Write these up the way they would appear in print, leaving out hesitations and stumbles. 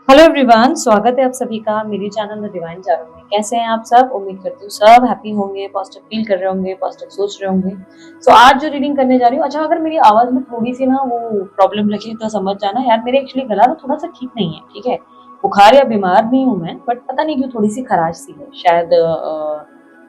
Hello everyone, स्वागत है आप सभी का मेरी चैनल द डिवाइन चारों में। कैसे हैं आप सब? उम्मीद करती हूँ सब हैप्पी होंगे, पॉजिटिव फील कर रहे होंगे, पॉजिटिव सोच रहे होंगे। आज जो रीडिंग करने जा रही हूँ, अच्छा अगर मेरी आवाज में थोड़ी सी ना वो प्रॉब्लम लगी तो समझ जाना यार, मेरे एक्चुअली गला ना थोड़ा सा ठीक नहीं है, ठीक है। बुखार या बीमार नहीं हूँ मैं, बट पता नहीं क्यों थोड़ी सी खराश सी है, शायद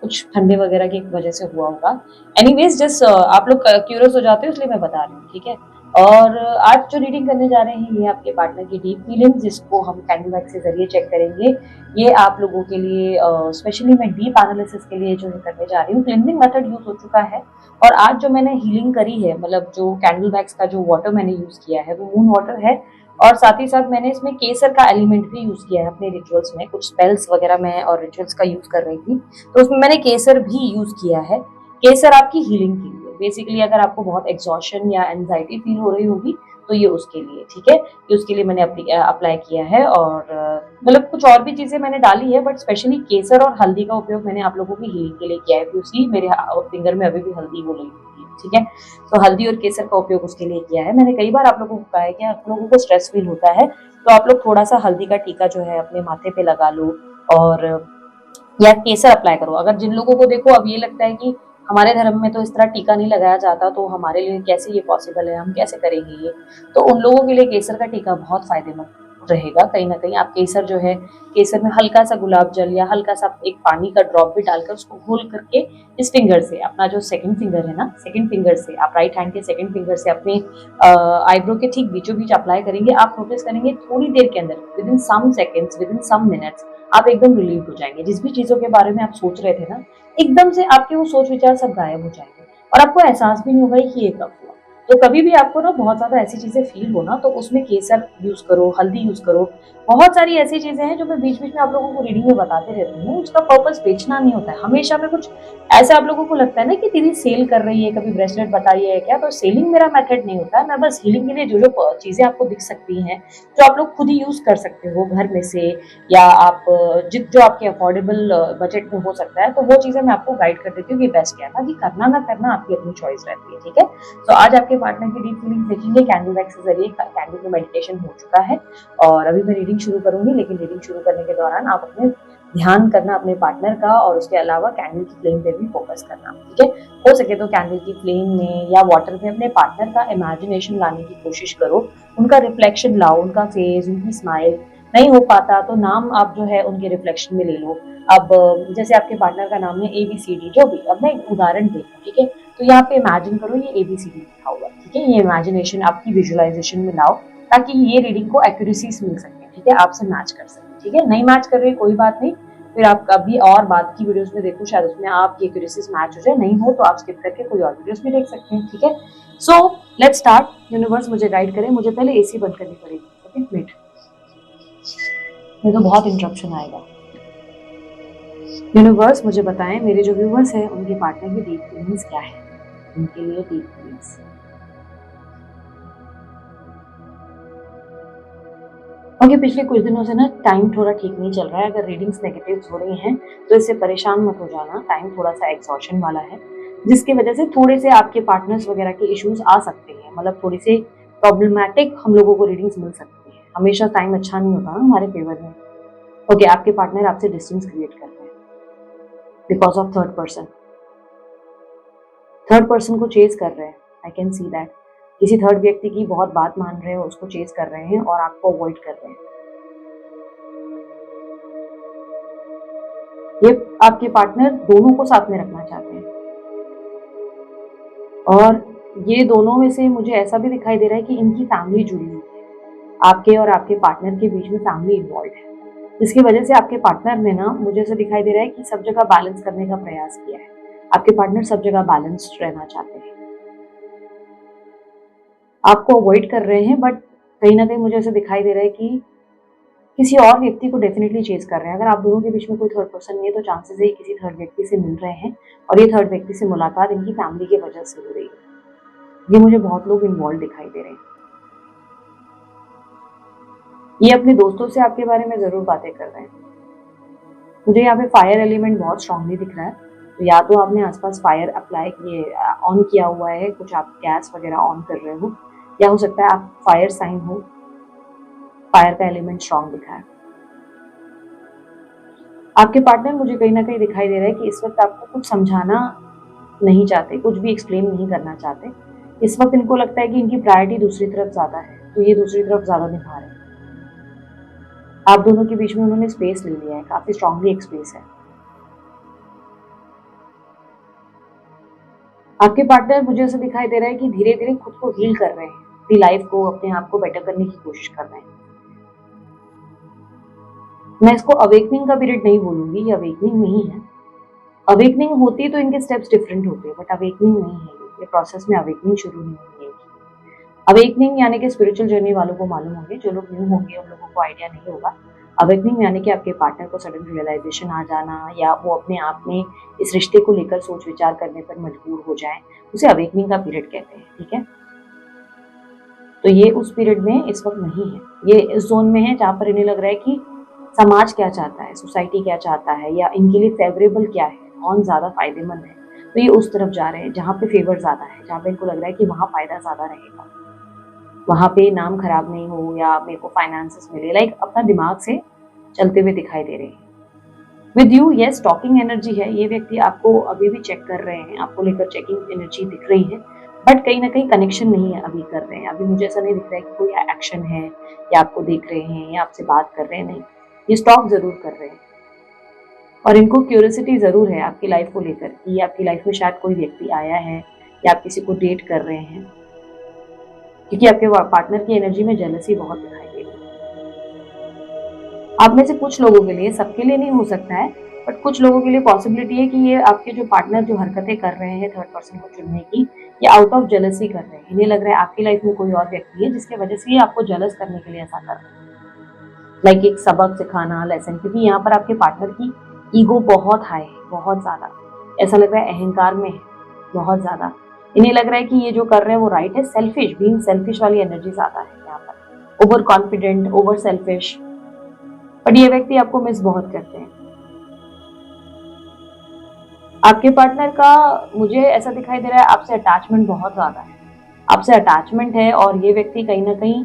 कुछ ठंडे वगैरह की वजह से हुआ होगा। एनीवेज जस्ट आप लोग क्यूरियस हो जाते हो इसलिए मैं बता रही हूँ, ठीक है। और आज जो रीडिंग करने जा रहे हैं ये आपके पार्टनर की डीप फीलिंग्स, जिसको हम कैंडल वैक्स के जरिए चेक करेंगे। ये आप लोगों के लिए स्पेशली मैं डीप एनालिसिस के लिए जो करने जा रही हूँ। क्लिनजिंग मेथड यूज हो चुका है और आज जो मैंने हीलिंग करी है, मतलब जो कैंडल वैक्स का जो वाटर मैंने यूज किया है वो मून वाटर है। और साथ ही साथ मैंने इसमें केसर का एलिमेंट भी यूज किया है अपने रिचुअल्स में। कुछ स्पेल्स वगैरह मैं और रिचुअल्स का यूज कर रही थी, तो उसमें मैंने केसर भी यूज किया है। केसर आपकी हीलिंग के लिए, बेसिकली अगर आपको बहुत एग्जॉशन या एंजाइटी फील हो रही होगी तो ये उसके लिए, ठीक है। ये उसके लिए मैंने अप्लाई किया है। और मतलब कुछ और भी चीजें मैंने डाली है, बट स्पेशली केसर और हल्दी का उपयोग मैंने आप लोगों की हीलिंग के लिए किया है। क्योंकि मेरे फिंगर में अभी भी हल्दी हो रही होती है, ठीक है। तो हल्दी और केसर का उपयोग उसके लिए किया है। मैंने कई बार आप लोगों को कहा है कि आप लोगों को स्ट्रेस फील होता है तो आप लोग थोड़ा सा हल्दी का टीका जो है अपने माथे पे लगा लो, और या केसर अप्लाई करो। अगर जिन लोगों को देखो अब ये लगता है कि हमारे धर्म में तो इस तरह टीका नहीं लगाया जाता, तो हमारे लिए कैसे ये पॉसिबल है, हम कैसे करेंगे ये, तो उन लोगों के लिए केसर का टीका बहुत फायदेमंद रहेगा। कहीं ना कहीं आप केसर जो है, केसर में हल्का सा गुलाब जल या हल्का सा एक पानी का ड्रॉप भी डालकर उसको घोल करके इस फिंगर से, अपना जो सेकंड फिंगर है ना, सेकंड फिंगर से आप राइट हैंड के सेकंड फिंगर से अपने आईब्रो के ठीक बीचों बीच अप्लाई करेंगे। आप नोटिस करेंगे थोड़ी देर के अंदर, within some seconds, within some minutes, आप एकदम रिलीव हो जाएंगे। जिस भी चीजों के बारे में आप सोच रहे थे ना, एकदम से आपके वो सोच विचार सब गायब हो जाएंगे और आपको एहसास भी नहीं होगा कि ये कब हुआ। तो कभी भी आपको ना बहुत ज्यादा ऐसी चीजें फील हो ना, तो उसमें केसर यूज करो, हल्दी यूज करो। बहुत सारी ऐसी चीजें हैं जो मैं बीच बीच में आप लोगों को रीडिंग में बताते रहती हूँ। उसका पर्पस बेचना नहीं होता है हमेशा। में कुछ ऐसा आप लोगों को लगता है ना कि दीदी सेल कर रही है, कभी ब्रेसलेट बताइए है क्या, तो सेलिंग मेरा मेथड नहीं होता है। मैं बस हीलिंग के लिए जो जो चीजें आपको दिख सकती हैं, जो आप लोग खुद ही यूज कर सकते हो घर में से, या आप जो आपके अफोर्डेबल बजट में हो सकता है, तो वो चीजें मैं आपको गाइड कर देती हूँ कि बेस्ट क्या है। बाकी करना ना करना आपकी अपनी चॉइस रहती है, ठीक है। तो आज आपके पार्टनर की डीप फीलिंग देखेंगे कैंडल वैक्स के जरिए। कैंडल में मेडिटेशन हो चुका है और अभी मैं रीडिंग शुरू करूंगी, लेकिन रीडिंग शुरू करने के दौरान आप अपने ध्यान करना अपने पार्टनर का, और उसके अलावा कैंडल की फ्लेम पे भी फोकस करना, ठीक है। हो सके तो कैंडल की फ्लेम में या वाटर में अपने पार्टनर का इमेजिनेशन लाने की कोशिश करो। उनका रिफ्लेक्शन लाओ, उनका फेस, उनकी स्माइल। नहीं हो पाता तो नाम आप जो है उनके रिफ्लेक्शन में ले लो। अब जैसे आपके पार्टनर का नाम है ABCD, जो भी, अब मैं एक उदाहरण दे रही हूँ, ठीक है। तो यहाँ पे इमेजिन करो ये ABCD लिखा हुआ, ठीक है। ये इमेजिनेशन आपकी विजुअलाइजेशन में लाओ, ताकि ये रीडिंग को एक्यूरेसी मिल सके, ठीक है, आपसे मैच कर सके, ठीक है। नहीं मैच कर रही कोई बात नहीं, फिर आप कभी और बाद की वीडियोस में देखो, शायद उसमें आपकी एक्यूरेसी मैच हो जाए। नहीं हो तो आप स्किप करके कोई और वीडियोस भी देख सकते हैं, ठीक है। So let's start. यूनिवर्स मुझे गाइड करे। मुझे पहले AC बंद करनी पड़ेगी, ओके वेट, नहीं तो बहुत इंटरप्शन आएगा। यूनिवर्स मुझे बताएं मेरे जो व्यूवर्स हैं उनके पार्टनर की डीप फीलिंग्स क्या है, उनके लिए डीप फीलिंग्स। ओके, पिछले कुछ दिनों से ना टाइम थोड़ा ठीक नहीं चल रहा है। अगर रीडिंग्स नेगेटिव हो रही हैं तो इससे परेशान मत हो जाना। टाइम थोड़ा सा एग्जॉशन वाला है, जिसकी वजह से थोड़े से आपके पार्टनर्स वगैरह के इश्यूज आ सकते हैं। मतलब थोड़ी सी प्रॉब्लमैटिक हम लोगों को रीडिंग्स मिल सकती है। हमेशा टाइम अच्छा नहीं होता ना हमारे फेवर में। ओके, आपके पार्टनर आपसे डिस्टेंस क्रिएट कर रहे हैं because of third person. Third person को चेज कर रहे हैं, आई कैन सी दैट। किसी थर्ड व्यक्ति की बहुत बात मान रहे हो, उसको चेज कर रहे हैं और आपको अवॉइड कर रहे हैं। ये आपके पार्टनर दोनों को साथ में रखना चाहते हैं, और ये दोनों में से मुझे ऐसा भी दिखाई दे रहा है कि इनकी फैमिली जुड़ी हुई है। आपके और आपके पार्टनर के बीच में फैमिली इन्वॉल्व है, जिसकी वजह से आपके पार्टनर ने ना, मुझे ऐसा दिखाई दे रहा है कि सब जगह बैलेंस करने का प्रयास किया है। आपके पार्टनर सब जगह बैलेंस्ड रहना चाहते हैं, आपको अवॉइड कर रहे हैं, बट कहीं ना कहीं मुझे ऐसा दिखाई दे रहा है कि किसी और व्यक्ति को डेफिनेटली चेज कर रहे हैं। अगर आप दोनों के बीच में कोई थर्ड पर्सन नहीं है तो चांसेस है किसी थर्ड व्यक्ति से मिल रहे हैं, और ये थर्ड व्यक्ति से मुलाकात इनकी फैमिली की वजह से हो रही है। ये मुझे बहुत लोग इन्वॉल्व दिखाई दे रहे हैं। ये अपने दोस्तों से आपके बारे में जरूर बातें कर रहे हैं। मुझे यहाँ पे फायर एलिमेंट बहुत स्ट्रांगली दिख रहा है, तो या तो आपने आसपास फायर अप्लाई किए, ऑन किया हुआ है, कुछ आप गैस वगैरह ऑन कर रहे हो, या हो सकता है आप फायर साइन हो। फायर का एलिमेंट स्ट्रांग दिखा है। आपके पार्टनर मुझे कहीं ना कहीं दिखाई दे रहा है कि इस वक्त आपको कुछ समझाना नहीं चाहते, कुछ भी एक्सप्लेन नहीं करना चाहते। इस वक्त इनको लगता है कि इनकी प्रायोरिटी दूसरी तरफ ज्यादा है, तो ये दूसरी तरफ ज्यादा निभा रहे हैं। आप दोनों के बीच में उन्होंने स्पेस ले लिया है, काफी स्ट्रांगली एक स्पेस है। आपके पार्टनर मुझे ऐसा दिखाई दे रहा है कि धीरे धीरे खुद को हील कर रहे हैं, अपनी लाइफ को, अपने आप को बेटर करने की कोशिश कर रहे हैं। मैं इसको अवेकनिंग का पीरियड नहीं बोलूंगी, ये अवेकनिंग नहीं है। अवेकनिंग होती तो इनके स्टेप्स डिफरेंट होते, बट अवेकनिंग नहीं है ये प्रोसेस में अवेकनिंग शुरू नहीं हुई है। अवेकनिंग यानी कि स्पिरिचुअल जर्नी वालों को मालूम होंगे, जो लोग न्यू होंगे उन लोगों को आइडिया नहीं होगा। अवेकनिंग यानी कि आपके पार्टनर को सडन रियलाइजेशन आ जाना, या वो अपने आप में इस रिश्ते को लेकर सोच विचार करने पर मजबूर हो जाए, उसे अवेकनिंग का पीरियड कहते हैं। ठीक है, तो ये उस पीरियड में इस वक्त नहीं है, ये इस जोन में है जहां पर इन्हें लग रहा है कि समाज क्या चाहता है, सोसाइटी क्या चाहता है, या इनके लिए फेवरेबल क्या है, कौन ज्यादा फायदेमंद है। तो ये उस तरफ जा रहे हैं जहाँ पे फेवर ज्यादा है, जहाँ पे इनको लग रहा है कि वहाँ फायदा ज्यादा रहेगा, वहां पे नाम खराब नहीं हो, या मेरे को फाइनेंसेस मिले, लाइक अपना दिमाग से चलते हुए दिखाई दे रहे हैं। With you yes talking energy है, ये व्यक्ति आपको अभी भी चेक कर रहे हैं, आपको लेकर चेकिंग एनर्जी दिख रही है, बट कहीं ना कहीं कनेक्शन नहीं है अभी कर रहे हैं। अभी मुझे ऐसा नहीं दिख रहा है कि कोई एक्शन है, या आपको देख रहे हैं, या आपसे बात कर रहे हैं, नहीं, ये स्टॉक जरूर कर रहे हैं। और इनको क्यूरियोसिटी जरूर है आपकी लाइफ को लेकर कि आपकी लाइफ में शायद कोई व्यक्ति आया है, या आप किसी को डेट कर रहे हैं, क्योंकि आपके पार्टनर की एनर्जी में जेलसी बहुत दिखाई दे रही है। आप में से कुछ लोगों के लिए, सबके लिए नहीं हो सकता है, बट कुछ लोगों के लिए पॉसिबिलिटी है कि ये आपके जो पार्टनर जो हरकतें कर रहे हैं थर्ड पर्सन को चुनने की, ये आउट ऑफ जेलसी कर रहे हैं। इन्हें लग रहा है आपकी लाइफ में कोई और व्यक्ति है जिसके वजह से ये आपको जेलस करने के लिए ऐसा कर रहे हैं, लाइक एक सबक सिखाना, लेसन, क्योंकि यहाँ पर आपके पार्टनर की ईगो बहुत हाई है, बहुत ज्यादा, ऐसा लग रहा है अहंकार में है बहुत ज्यादा। इन्हें लग रहा है कि ये जो कर रहे हैं वो राइट है, सेल्फिश, बीइंग सेल्फिश वाली एनर्जी ज्यादा है यहाँ पर, over confident, over selfish. But ये व्यक्ति आपको मिस बहुत करते हैं। आपके पार्टनर का मुझे ऐसा दिखाई दे रहा है आपसे अटैचमेंट बहुत ज्यादा है, आपसे अटैचमेंट है, और ये व्यक्ति कहीं ना कहीं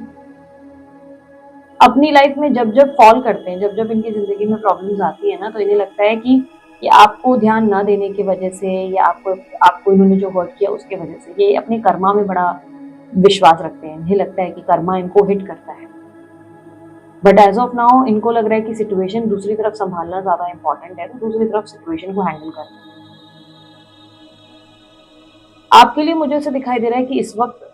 अपनी लाइफ में जब जब फॉल करते हैं, जब जब इनकी जिंदगी में प्रॉब्लम्स आती है ना, तो इन्हें लगता है कि आपको ध्यान ना देने की वजह से, या आपको इन्होंने जो हर्ट किया उसके वजह से, ये अपने कर्मा में बड़ा विश्वास रखते हैं। इन्हें लगता है कि कर्मा इनको हिट करता है, बट एज ऑफ नाउ इनको लग रहा है कि सिचुएशन दूसरी तरफ संभालना ज्यादा इंपॉर्टेंट है, तो दूसरी तरफ सिचुएशन को हैंडल करना। आपके लिए मुझे ऐसा दिखाई दे रहा है कि इस वक्त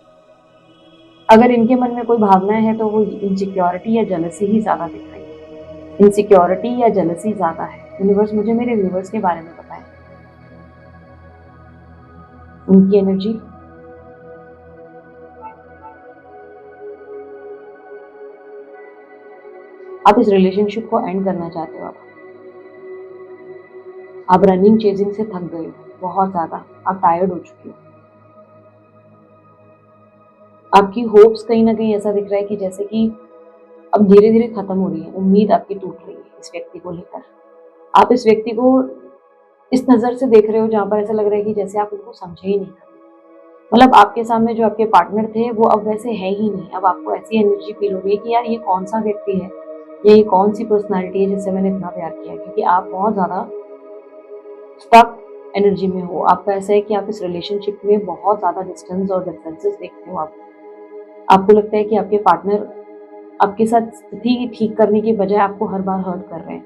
अगर इनके मन में कोई भावनाएं हैं तो वो इनसिक्योरिटी या जेलसी ही ज्यादा दिख रही है, इनसिक्योरिटी या जेलसी ज्यादा है। यूनिवर्स मुझे मेरे व्यूवर्स के बारे में बताएं, उनकी एनर्जी। आप इस रिलेशनशिप को एंड करना चाहते हो, आप रनिंग चेजिंग से थक गए हो बहुत ज्यादा, आप टायर्ड हो चुके हो। आपकी होप्स कहीं ना कहीं ऐसा दिख रहा है कि जैसे कि अब धीरे धीरे खत्म हो रही है, उम्मीद आपकी टूट रही है इस व्यक्ति को लेकर। आप इस व्यक्ति को इस नजर से देख रहे हो जहां पर ऐसा लग रहा है कि जैसे आप उनको समझे ही नहीं, मतलब आपके सामने जो आपके पार्टनर थे वो अब वैसे है ही नहीं। अब आपको ऐसी एनर्जी फील हो रही है कि यार ये कौन सा व्यक्ति है, ये कौन सी पर्सनालिटी है जिससे मैंने इतना प्यार किया, क्योंकि आप बहुत ज्यादा स्टक एनर्जी में हो। आपका ऐसा है कि आप इस रिलेशनशिप में बहुत ज्यादा डिस्टेंस और डिफरेंसेस देखते हो। आपको लगता है कि आपके पार्टनर आपके साथ स्थिति ठीक करने की बजाय आपको हर बार हर्ट कर रहे हैं।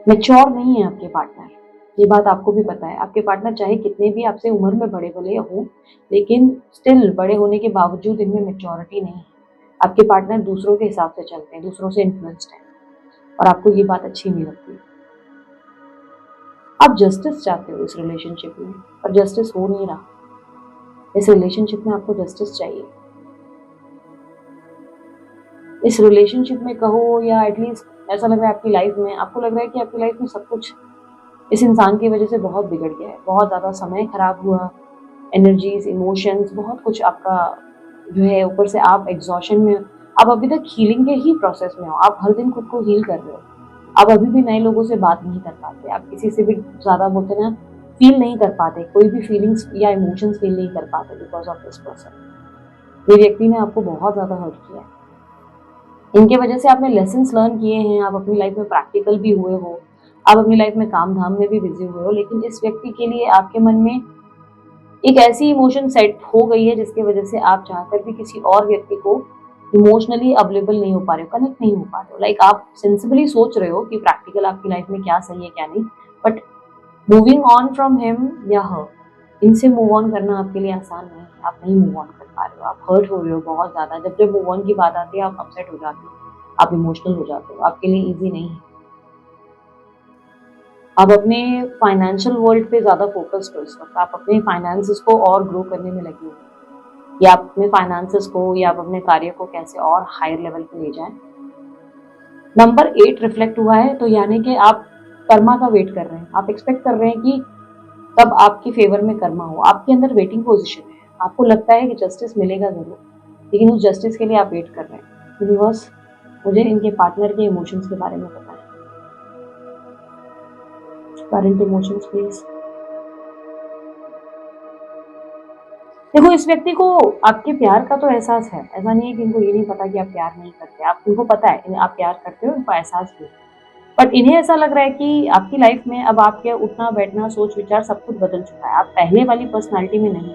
मैच्योर नहीं है आपके पार्टनर, ये बात आपको भी पता है। आपके पार्टनर चाहे कितने भी आपसे उम्र में बड़े भले हो, लेकिन स्टिल बड़े होने के बावजूद इनमें मैच्योरिटी नहीं है। आपके पार्टनर दूसरों के हिसाब से चलते हैं, दूसरों से इन्फ्लुएंस्ड है, और आपको ये बात अच्छी नहीं लगती। आप जस्टिस चाहते हो इस रिलेशनशिप में, पर जस्टिस हो नहीं रहा। इस रिलेशनशिप में आपको जस्टिस चाहिए। इस रिलेशनशिप में कहो, या एटलीस्ट ऐसा लग रहा है आपकी लाइफ में, आपको लग रहा है कि आपकी लाइफ में सब कुछ इस इंसान की वजह से बहुत बिगड़ गया है, बहुत ज़्यादा समय खराब हुआ, एनर्जीज, इमोशंस, बहुत कुछ आपका जो है, ऊपर से आप एग्जॉशन में, आप अभी तक हीलिंग के ही प्रोसेस में हो। आप हर दिन खुद को हील कर रहे हो, आप अभी भी नए लोगों से बात नहीं कर पाते, आप किसी से भी ज़्यादा बोलते ना फील नहीं कर पाते, कोई भी फीलिंग्स या इमोशंस फील नहीं कर पाते बिकॉज ऑफ दिस पर्सन। ये व्यक्ति ने आपको बहुत ज्यादा हर्ट किया है। इनके वजह से आपने लेसन्स लर्न किए हैं, आप अपनी लाइफ में प्रैक्टिकल भी हुए हो, आप अपनी लाइफ में काम धाम में भी बिजी हुए हो, लेकिन इस व्यक्ति के लिए आपके मन में एक ऐसी इमोशन सेट हो गई है जिसकी वजह से आप चाहकर भी किसी और व्यक्ति को इमोशनली अवेलेबल नहीं हो पा रहे हो, कनेक्ट नहीं हो पा रहे हो। लाइक आप सेंसिबली सोच रहे हो कि प्रैक्टिकल आपकी लाइफ में क्या सही है क्या नहीं, but moving on from him या हर, इनसे मूव ऑन करना आपके लिए आसान नहीं है। आप नहीं मूव ऑन कर पा रहे हो, आप हर्ट हो रहे हो बहुत ज्यादा। जब जब मूव ऑन की बात आती है आप अपसेट हो जाते हो, आप इमोशनल हो जाते हो, आपके लिए इजी नहीं है। आप अपने फाइनेंशियल वर्ल्ड पे ज्यादा फोकस्ड हो इस वक्त, आप अपने फाइनेंसेस को और ग्रो करने में लगे हो, या आप अपने फाइनेंसेस को या आप अपने कार्य को कैसे और हायर लेवल पे ले जाएं। नंबर 8 रिफ्लेक्ट हुआ है, तो यानी कि आप कर्मा का वेट कर रहे हैं, आप एक्सपेक्ट कर रहे हैं कि तब आपके फेवर में कर्मा हो, आपके अंदर वेटिंग पोजीशन है, आपको लगता है कि जस्टिस मिलेगा जरूर, लेकिन उस जस्टिस के लिए आप वेट कर रहे हैं। बिकॉज मुझे इनके पार्टनर के इमोशंस के बारे में पता है। Current emotions please. देखो, इस व्यक्ति को आपके प्यार का तो एहसास है, ऐसा नहीं है कि इनको ये नहीं पता कि आप प्यार नहीं करते, आप इनको पता है आप प्यार करते हो, इनको एहसास भी है। बट इन्हें ऐसा लग रहा है कि आपकी लाइफ में अब आपके उठना बैठना सोच विचार सब कुछ बदल चुका है, आप पहले वाली पर्सनालिटी में नहीं।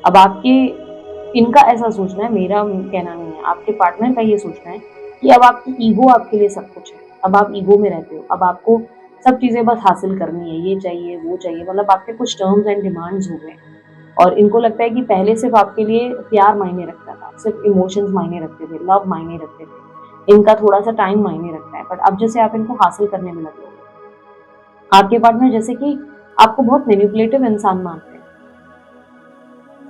अब आपके इनका ऐसा सोचना है, मेरा कहना नहीं है, आपके पार्टनर का ये सोचना है कि अब आपकी ईगो आपके लिए सब कुछ है, अब आप ईगो में रहते हो, अब आपको सब चीजें बस हासिल करनी है, ये चाहिए वो चाहिए, मतलब आपके कुछ टर्म्स एंड डिमांड्स हो गए। और इनको लगता है कि पहले सिर्फ आपके लिए प्यार मायने रखता था, सिर्फ इमोशंस मायने रखते थे, लव मायने रखते थे, इनका थोड़ा सा टाइम मायने रखता है। बट अब जैसे आप इनको हासिल करने में लगे हो, आपके पार्टनर जैसे कि आपको बहुत मैनिपुलेटिव इंसान मानते हैं।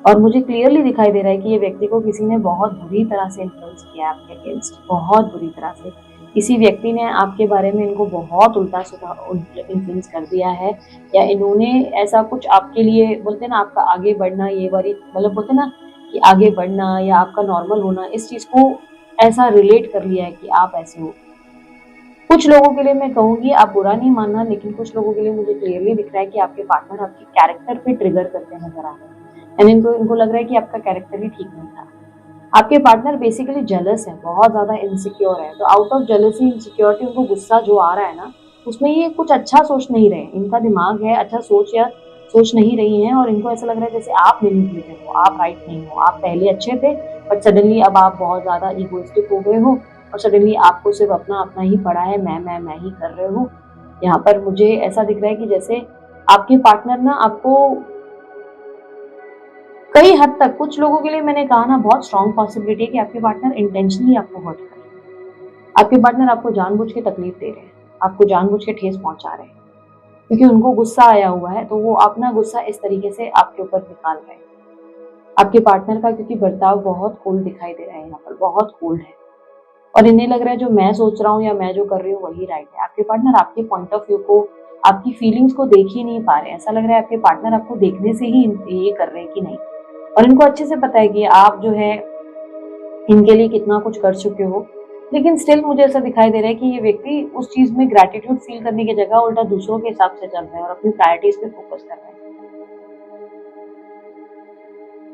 और मुझे क्लियरली दिखाई दे रहा है कि ये व्यक्ति को किसी ने बहुत बुरी तरह से इन्फ्लुएंस किया है आपके अगेंस्ट, बहुत बुरी तरह से। किसी व्यक्ति ने आपके बारे में इनको बहुत उल्टा सीधा इन्फ्लुएंस कर दिया है, या इन्होंने ऐसा कुछ आपके लिए, बोलते हैं ना आपका आगे बढ़ना, ये वाली मतलब बोलते हैं ना कि आगे बढ़ना या आपका नॉर्मल होना, इस चीज को ऐसा रिलेट कर लिया है कि आप ऐसे हो। कुछ लोगों के लिए मैं कहूंगी, आप बुरा नहीं मानना, लेकिन कुछ लोगों के लिए मुझे क्लियरली दिख रहा है कि आपके पार्टनर आपके कैरेक्टर पे ट्रिगर करते नजर आ रहे हैं, एंड इनको लग रहा है कि आपका कैरेक्टर ही ठीक नहीं था। आपके पार्टनर बेसिकली जेलस है, बहुत ज्यादा इनसिक्योर है, तो आउट ऑफ जेलसी इनसिक्योरिटी उनको गुस्सा जो आ रहा है ना, उसमें ये कुछ अच्छा सोच नहीं रहे, इनका दिमाग है अच्छा सोच या सोच नहीं रही है, और इनको ऐसा लग रहा है जैसे आप मैनिपुलेटिव हो, आप राइट नहीं हो, आप पहले अच्छे थे बट सडनली अब आप बहुत ज्यादा इगोइस्टिक हो गए हो, और सडनली आपको सिर्फ अपना अपना ही पड़ा है, मैं ही कर रहे हो। यहाँ पर मुझे ऐसा दिख रहा है कि जैसे आपके पार्टनर ना आपको कई हद तक, कुछ लोगों के लिए मैंने कहा ना, बहुत स्ट्रॉन्ग पॉसिबिलिटी है कि आपके पार्टनर इंटेंशनली आपको हर्ट कर रहे हैं, आपके पार्टनर आपको जानबूझ के तकलीफ दे रहे हैं, आपको जानबूझ के ठेस पहुंचा रहे हैं, क्योंकि उनको गुस्सा आया हुआ है, तो वो अपना गुस्सा इस तरीके से आपके ऊपर निकाल रहे हैं। आपके पार्टनर का क्योंकि बर्ताव बहुत कोल्ड दिखाई दे रहा है, यहाँ पर बहुत कोल्ड है, और इन्हें लग रहा है जो मैं सोच रहा हूँ या मैं जो कर रही हूँ वही राइट है। आपके पार्टनर आपके पॉइंट ऑफ व्यू को, आपकी फीलिंग्स को देख ही नहीं पा रहे, ऐसा लग रहा है आपके पार्टनर आपको देखने से ही ये कर रहे हैं कि नहीं, और इनको अच्छे से पता है कि आप जो है इनके लिए कितना कुछ कर चुके हो। लेकिन स्टिल मुझे ऐसा दिखाई दे रहा है कि ये व्यक्ति उस चीज में ग्रेटिट्यूड फील करने की जगह उल्टा दूसरों के हिसाब से चल रहे हैं और अपनी प्रायोरिटीज पे फोकस कर रहे हैं।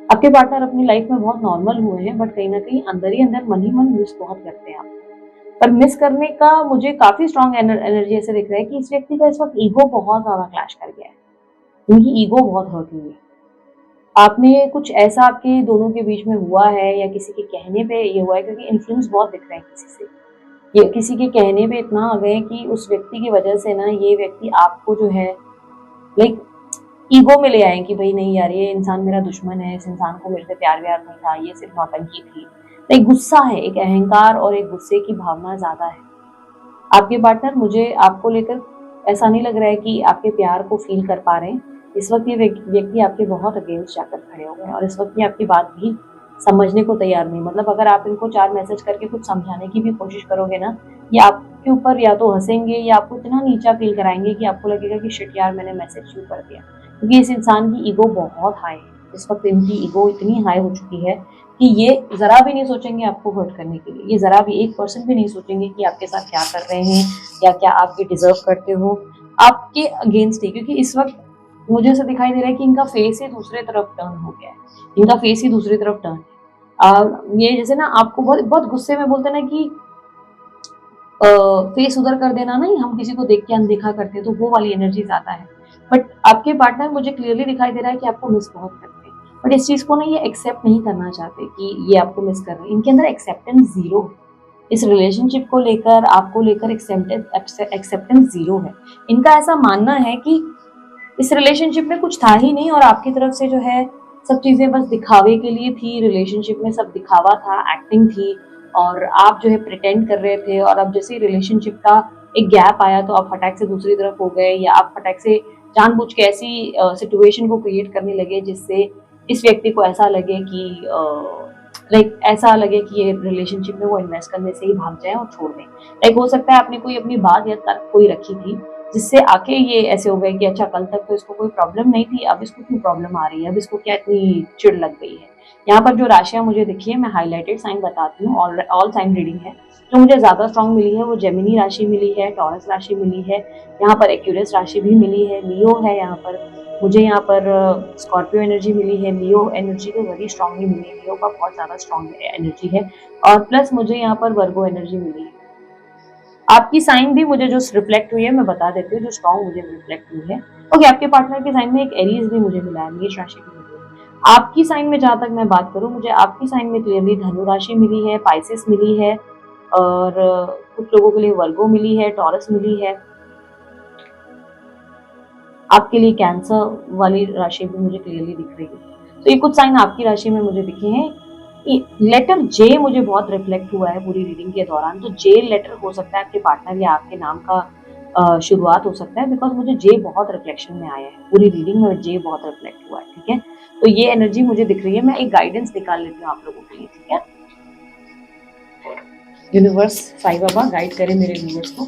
आपके पार्टनर अपनी लाइफ में बहुत नॉर्मल हुए हैं, बट कहीं ना कहीं अंदर ही अंदर मन ही मन मिस बहुत करते हैं आप। पर मिस करने का मुझे काफी स्ट्रॉन्ग एनर्जी ऐसे दिख रहा है कि इस व्यक्ति का इस वक्त ईगो बहुत ज्यादा क्लैश कर गया है, इनकी ईगो बहुत हर्ट हुई है। आपने कुछ ऐसा आपके दोनों के बीच में हुआ है या किसी के कहने पे ये हुआ है, क्योंकि इन्फ्लुएंस बहुत दिख रहा है किसी से, ये किसी के कहने पे इतना आ गए कि उस व्यक्ति की वजह से ना ये व्यक्ति आपको जो है लाइक ईगो में ले आए कि भाई नहीं यार, ये इंसान मेरा दुश्मन है, इस इंसान को मेरे से प्यार व्यार नहीं था, ये सिर्फ नौटंकी थी। लाइक गुस्सा है, एक अहंकार और एक गुस्से की भावना ज्यादा है आपके पार्टनर। मुझे आपको लेकर ऐसा नहीं लग रहा है कि आपके प्यार को फील कर पा रहे हैं। इस वक्त ये व्यक्ति आपके बहुत अगेंस्ट जाकर खड़े हो गए हैं, और इस वक्त ये आपकी बात भी समझने को तैयार नहीं। मतलब अगर आप इनको 4 मैसेज करके कुछ समझाने की भी कोशिश करोगे ना, ये आपके ऊपर या तो हंसेंगे या आपको इतना नीचा फील कराएंगे कि आपको लगेगा कि शिट यार, मैंने मैसेज क्यों कर दिया। क्योंकि इस इंसान की ईगो बहुत हाई है, इस वक्त इनकी ईगो इतनी हाई हो चुकी है कि ये जरा भी नहीं सोचेंगे आपको हर्ट करने के लिए, ये जरा भी 1% भी नहीं सोचेंगे कि आपके साथ क्या कर रहे हैं या क्या आप ये डिजर्व करते हो। आपके अगेंस्ट ही, क्योंकि इस वक्त मुझे ऐसा दिखाई दे रहा है कि इनका फेस ही दूसरे तरफ टर्न हो गया है, इनका फेस ही दूसरी तरफ टर्न है। ये जैसे ना आपको बहुत बहुत गुस्से में बोलते हैं ना कि फेस उधर कर देना, नहीं हम किसी को देख के अनदेखा करते हैं, तो वो वाली एनर्जी ज्यादा है। बट आपके पार्टनर मुझे क्लियरली दिखाई दे रहा है कि आपको मिस बहुत करते हैं, बट इस चीज को ना ये एक्सेप्ट नहीं करना चाहते कि ये आपको मिस कर रहे हैं। इनके अंदर एक्सेप्टेंस जीरो है, इस रिलेशनशिप को लेकर, आपको लेकर एक्सेप्टेंस जीरो है। इनका ऐसा मानना है कि इस रिलेशनशिप में कुछ था ही नहीं और आपकी तरफ से जो है सब चीजें बस दिखावे के लिए थी। रिलेशनशिप में सब दिखावा था, एक्टिंग थी, और आप जो है प्रिटेंड कर रहे थे। और अब जैसे रिलेशनशिप का एक गैप आया तो आप फटाक से दूसरी तरफ हो गए, या आप फटाक से जानबूझ के ऐसी सिचुएशन को क्रिएट करने लगे जिससे इस व्यक्ति को ऐसा लगे कि लाइक ऐसा लगे कि ये रिलेशनशिप में वो इन्वेस्ट करने से ही भाग जाए और छोड़ दें। लाइक हो सकता है आपने कोई अपनी बात या तर्क कोई रखी थी जिससे आके ये ऐसे हो गए कि अच्छा कल तक तो इसको कोई प्रॉब्लम नहीं थी, अब इसको क्यों प्रॉब्लम आ रही है, अब इसको क्या इतनी चिढ़ लग गई है। यहाँ पर जो राशियां मुझे दिखी है, मैं हाईलाइटेड साइन बताती हूँ, ऑल साइन रीडिंग है। जो मुझे ज्यादा स्ट्रांग मिली है वो जेमिनी राशि मिली है, टॉरस राशि मिली है, यहाँ पर एक्यूरियस राशि भी मिली है, लियो है यहाँ पर, मुझे यहाँ पर स्कॉर्पियो एनर्जी मिली है। लियो एनर्जी तो वेरी स्ट्रांगली मिली है, लियो का बहुत ज्यादा स्ट्रांग एनर्जी है। और प्लस मुझे यहाँ पर वर्गो एनर्जी मिली है। आपकी साइन भी मुझे जो रिफ्लेक्ट हुई है मैं बता देती हूँ, जो स्ट्रांग मुझे रिफ्लेक्ट हुई है। ओके, आपके पार्टनर के साइन में एक एरीज भी मुझे मिला है, मेष राशि भी मिली है। आपकी साइन में जहां तक मैं बात करूं, मुझे आपकी साइन में क्लियरली धनु राशि मिली है, पाइसेस मिली है, और कुछ लोगों के लिए वर्गो मिली है, टॉरस मिली है। आपके लिए कैंसर वाली राशि भी मुझे क्लियरली दिख रही है। तो ये कुछ साइन आपकी राशि में मुझे दिखे हैं। लेटर जे मुझे बहुत रिफ्लेक्ट हुआ है पूरी रीडिंग के दौरान, तो जे लेटर हो सकता है आपके पार्टनर या आपके नाम का शुरुआत हो सकता है, बिकॉज मुझे जे बहुत रिफ्लेक्शन में आया है पूरी रीडिंग में, जे बहुत रिफ्लेक्ट हुआ है। ठीक है, तो ये एनर्जी मुझे दिख रही है। मैं एक गाइडेंस निकाल लेती हूँ आप लोगों के लिए। ठीक है, यूनिवर्स साईं बाबा गाइड करे मेरे व्यूअर्स को।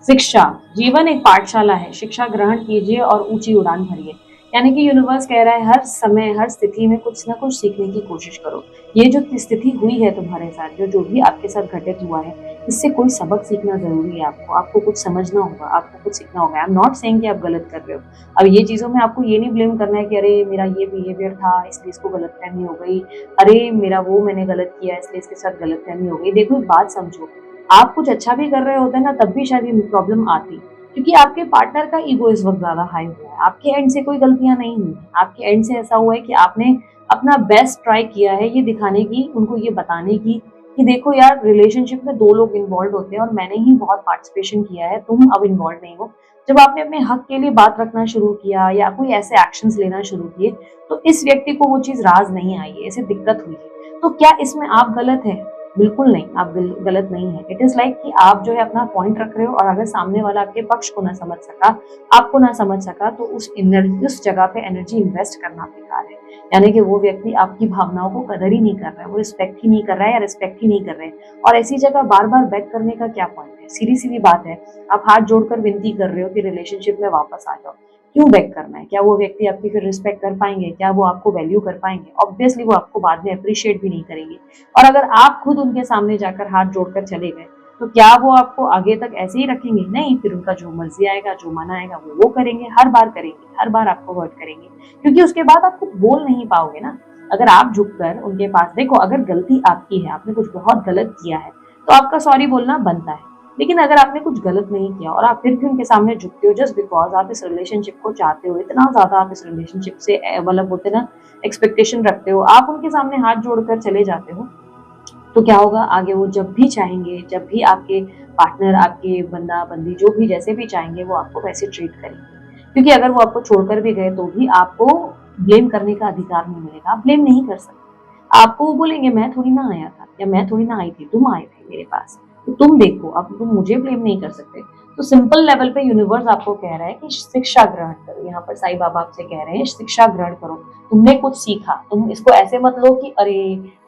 शिक्षा जीवन एक पाठशाला है, शिक्षा ग्रहण कीजिए और ऊंची उड़ान भरिए। यानी कि यूनिवर्स कह रहा है हर समय हर स्थिति में कुछ ना कुछ सीखने की कोशिश करो। ये जो स्थिति हुई है तुम्हारे साथ, जो भी आपके साथ घटित हुआ है, इससे कोई सबक सीखना जरूरी है। आपको कुछ समझना होगा, आपको कुछ सीखना होगा। आई एम नॉट सेइंग कि आप गलत कर रहे हो। अब ये चीजों में आपको ये नहीं ब्लेम करना है कि अरे मेरा ये बिहेवियर था इसलिए इसको गलतफहमी हो गई, अरे मेरा वो मैंने गलत किया इसलिए इसके साथ गलतफहमी हो गई। देखो एक बात समझो, आप कुछ अच्छा भी कर रहे होते ना तब भी शायद ये प्रॉब्लम आती, क्योंकि आपके पार्टनर का ईगो इस वक्त ज्यादा हाई हुआ है। आपके एंड से कोई गलतियां नहीं हुई, आपके एंड से ऐसा हुआ है कि आपने अपना बेस्ट ट्राई किया है ये दिखाने की, उनको ये बताने की कि देखो यार रिलेशनशिप में दो लोग इन्वॉल्व होते हैं और मैंने ही बहुत पार्टिसिपेशन किया है, तुम अब इन्वॉल्व नहीं हो। जब आपने अपने हक के लिए बात रखना शुरू किया या कोई ऐसे एक्शंस लेना शुरू किए, तो इस व्यक्ति को वो चीज राज नहीं आई है, इसे दिक्कत हुई है। तो क्या इसमें आप गलत है? बिल्कुल नहीं, आप गलत नहीं है। इट इज लाइक कि आप जो है अपना पॉइंट रख रहे हो, और अगर सामने वाला आपके पक्ष को ना समझ सका, आपको ना समझ सका, तो उस जगह पे एनर्जी इन्वेस्ट करना बेकार है। यानी कि वो व्यक्ति आपकी भावनाओं को कदर ही नहीं कर रहा है, वो रिस्पेक्ट ही नहीं कर रहा है या रिस्पेक्ट ही नहीं कर रहे हैं। और ऐसी जगह बार बार बैक करने का क्या पॉइंट है? सीधी सीधी बात है, आप हाथ जोड़कर विनती कर रहे हो कि रिलेशनशिप में वापस आ जाओ, क्यों बैक करना है? क्या वो व्यक्ति आपकी फिर रिस्पेक्ट कर पाएंगे? क्या वो आपको वैल्यू कर पाएंगे? ऑब्वियसली वो आपको बाद में अप्रिशिएट भी नहीं करेंगे। और अगर आप खुद उनके सामने जाकर हाथ जोड़कर चले गए, तो क्या वो आपको आगे तक ऐसे ही रखेंगे? नहीं, फिर उनका जो मर्जी आएगा, जो मन आएगा वो करेंगे, हर बार करेंगे, हर बार आपको हर्ट करेंगे, क्योंकि उसके बाद आप कुछ बोल नहीं पाओगे ना। अगर आप झुककर उनके पास, देखो अगर गलती आपकी है, आपने कुछ बहुत गलत किया है, तो आपका सॉरी बोलना बनता है। लेकिन अगर आपने कुछ गलत नहीं किया और आप फिर भी उनके सामने झुकते हो जस्ट बिकॉज आप इस रिलेशनशिप को चाहते हो, इतना ज्यादा आप इस रिलेशनशिप से मतलब बोलते ना एक्सपेक्टेशन रखते हो, आप उनके सामने हाथ जोड़कर चले जाते हो, तो क्या होगा आगे? वो जब भी चाहेंगे, जब भी आपके पार्टनर, आपके बंदा बंदी जो भी जैसे भी चाहेंगे, वो आपको वैसे ट्रीट करेंगे। क्योंकि अगर वो आपको छोड़कर भी गए तो भी आपको ब्लेम करने का अधिकार नहीं मिलेगा, आप ब्लेम नहीं कर सकते। आपको वो बोलेंगे मैं थोड़ी ना आया था या मैं थोड़ी ना आई थी, तुम आए थे मेरे पास, तो तुम देखो, अब तुम मुझे ब्लेम नहीं कर सकते। तो सिंपल लेवल पे यूनिवर्स आपको कह रहा है कि शिक्षा ग्रहण करो। यहाँ पर साईं बाबा आपसे कह रहे हैं शिक्षा ग्रहण करो, तुमने कुछ सीखा, तुम इसको ऐसे मत लो कि अरे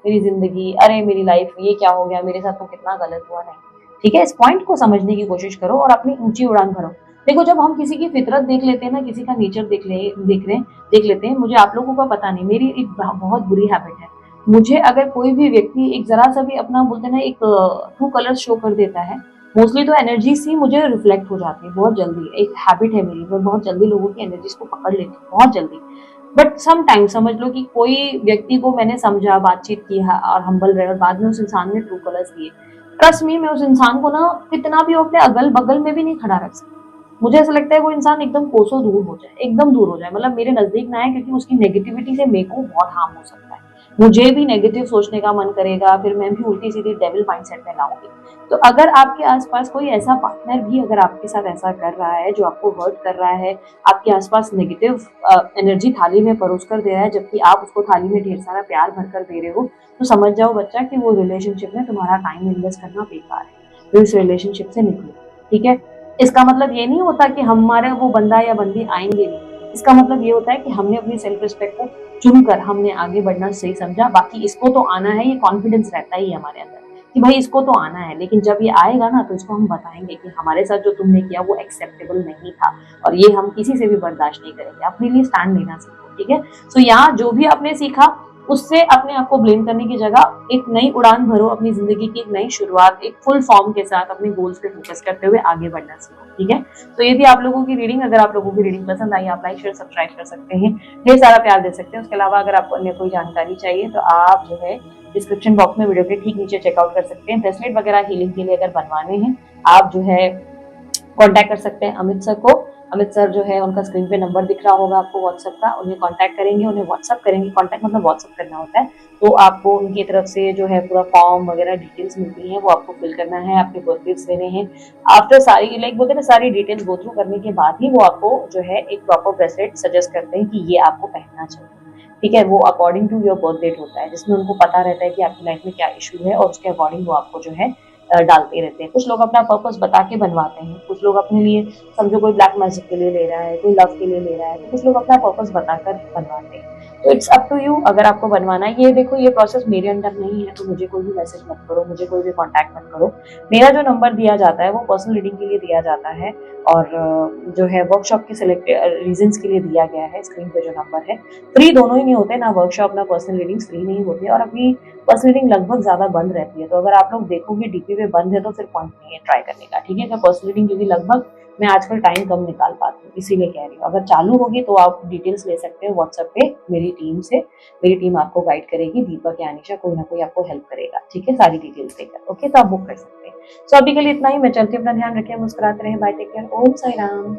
मेरी जिंदगी, अरे मेरी लाइफ, ये क्या हो गया मेरे साथ, तो कितना गलत हुआ। नहीं, ठीक है, इस पॉइंट को समझने की कोशिश करो और अपनी ऊंची उड़ान भरो। देखो जब हम किसी की फितरत देख लेते हैं ना, किसी का नेचर देख लेते हैं, मुझे आप लोगों का पता नहीं, मेरी एक बहुत बुरी हैबिट है, मुझे अगर कोई भी व्यक्ति एक जरा सा भी अपना बोलते ना एक ट्रू कलर शो कर देता है, मोस्टली तो एनर्जी सी मुझे रिफ्लेक्ट हो जाती है बहुत जल्दी, एक हैबिट है मेरी, मैं बहुत जल्दी लोगों की एनर्जीज को पकड़ लेती हूँ बहुत जल्दी। बट सम टाइम समझ लो कि कोई व्यक्ति को मैंने समझा, बातचीत की और हम्बल रहे और बाद में उस इंसान ने ट्रू कलर्स दिए, ट्रस्ट मी मैं उस इंसान को ना कितना भी हो अपने अगल बगल में भी नहीं खड़ा रख सकती। मुझे ऐसा लगता है वो इंसान एकदम कोसों दूर हो जाए, एकदम दूर हो जाए, मतलब मेरे नजदीक ना आए, क्योंकि उसकी नेगेटिविटी से मेरे को बहुत हार्म हो सकता है। मुझे भी नेगेटिव सोचने का मन करेगा, फिर मैं भी उल्टी सीधी डेविल माइंडसेट में लाऊंगी। तो अगर आपके आसपास कोई ऐसा पार्टनर भी अगर आपके साथ ऐसा कर रहा है जो आपको हर्ट कर रहा है, आपके आसपास नेगेटिव एनर्जी थाली में परोस कर दे रहा है, जबकि आप उसको थाली में ढेर सारा प्यार भर कर दे रहे हो, तो समझ जाओ बच्चा कि वो रिलेशनशिप में तुम्हारा टाइम इन्वेस्ट करना बेकार है, तो इस रिलेशनशिप से निकलो। ठीक है, इसका मतलब ये नहीं होता कि हमारे वो बंदा या बंदी आएंगे नहीं, इसका मतलब ये होता है कि हमने अपनी सेल्फ रिस्पेक्ट को चुनकर हमने आगे बढ़ना सही समझा। बाकी इसको तो आना है, ये कॉन्फिडेंस रहता ही है हमारे अंदर कि भाई इसको तो आना है, लेकिन जब ये आएगा ना तो इसको हम बताएंगे कि हमारे साथ जो तुमने किया वो एक्सेप्टेबल नहीं था, और ये हम किसी से भी बर्दाश्त नहीं करेंगे। अपने लिए स्टैंड लेना सीखो। ठीक है, सो यहाँ जो भी आपने सीखा उससे अपने आप को ब्लेम करने की जगह एक नई उड़ान भरो, अपनी जिंदगी की एक नई शुरुआत एक फुल फॉर्म के साथ अपने गोल्स पे फोकस करते हुए आगे बढ़ना सीखो। ठीक है, तो ये थी आप लोगों की रीडिंग। अगर आप लोगों की रीडिंग पसंद आई, आप लाइक शेयर सब्सक्राइब कर सकते हैं, ढेर सारा प्यार दे सकते हैं। उसके अलावा अगर आपको अन्य कोई जानकारी चाहिए तो आप जो है डिस्क्रिप्शन बॉक्स में वीडियो के ठीक नीचे चेकआउट कर सकते हैं। ब्रेसलेट वगैरह हीलिंग के लिए अगर बनवाने हैं, आप जो है कांटेक्ट कर सकते हैं अमित सर को। अमित सर जो है उनका स्क्रीन पे नंबर दिख रहा होगा आपको व्हाट्सएप का, उन्हें कांटेक्ट करेंगे, उन्हें व्हाट्सएप करेंगे, कांटेक्ट मतलब व्हाट्सएप करना होता है, तो आपको उनकी तरफ से जो है पूरा फॉर्म वगैरह डिटेल्स मिलती हैं, वो आपको फिल करना है, आपके बर्थडेट्स देने हैं। आफ्टर सारी लाइक बोलते हैं सारी डिटेल्स गो थ्रू करने के बाद ही वो आपको जो है एक प्रॉपर ब्रेसलेट सजेस्ट करते हैं कि ये आपको पहनना चाहिए। ठीक है, वो according to your birth date होता है, जिसमें उनको पता रहता है कि आपकी लाइफ में क्या इशू है, और उसके अकॉर्डिंग वो आपको जो है डालते रहते हैं। कुछ लोग अपना पर्पस बता के बनवाते हैं, कुछ लोग अपने लिए, समझो कोई ब्लैक मैजिक के लिए ले रहा है, कोई लव के लिए ले रहा है, तो कुछ लोग अपना पर्पस बताकर बनवाते हैं। तो इट्स अप टू यू, अगर आपको बनवाना है। ये देखो ये प्रोसेस मेरे अंडर नहीं है, तो मुझे कोई भी मैसेज मत करो, मुझे कोई भी कॉन्टैक्ट मत करो। मेरा जो नंबर दिया जाता है वो पर्सनल रीडिंग के लिए दिया जाता है, और जो है वर्कशॉप के सिलेक्टेड रीजंस के लिए दिया गया है। स्क्रीन पे जो नंबर है, फ्री दोनों ही नहीं होते, ना वर्कशॉप ना पर्सनल रीडिंग फ्री नहीं होती है, और अभी पर्सनल रीडिंग लगभग ज्यादा बंद रहती है। तो अगर आप लोग देखोगे डीपी पे बंद है तो फिर पॉइंट नहीं है ट्राई करने का। ठीक है, तो पर्सनल रीडिंग क्योंकि लगभग मैं आजकल टाइम कम निकाल पाती हूँ, इसीलिए कह रही हूँ। अगर चालू होगी तो आप डिटेल्स ले सकते हो व्हाट्सएप पे मेरी टीम से, मेरी टीम आपको गाइड करेगी, दीपक या अनिशा कोई ना कोई आपको हेल्प करेगा। ठीक है, सारी डिटेल्स देकर। ओके, तो आप बुक कर सकते हैं। सो अभी के लिए इतना ही, मैं चलती हूँ, अपना ध्यान रखें, मुस्कुराते रहें, बाय, टेक केयर, ओम साई राम।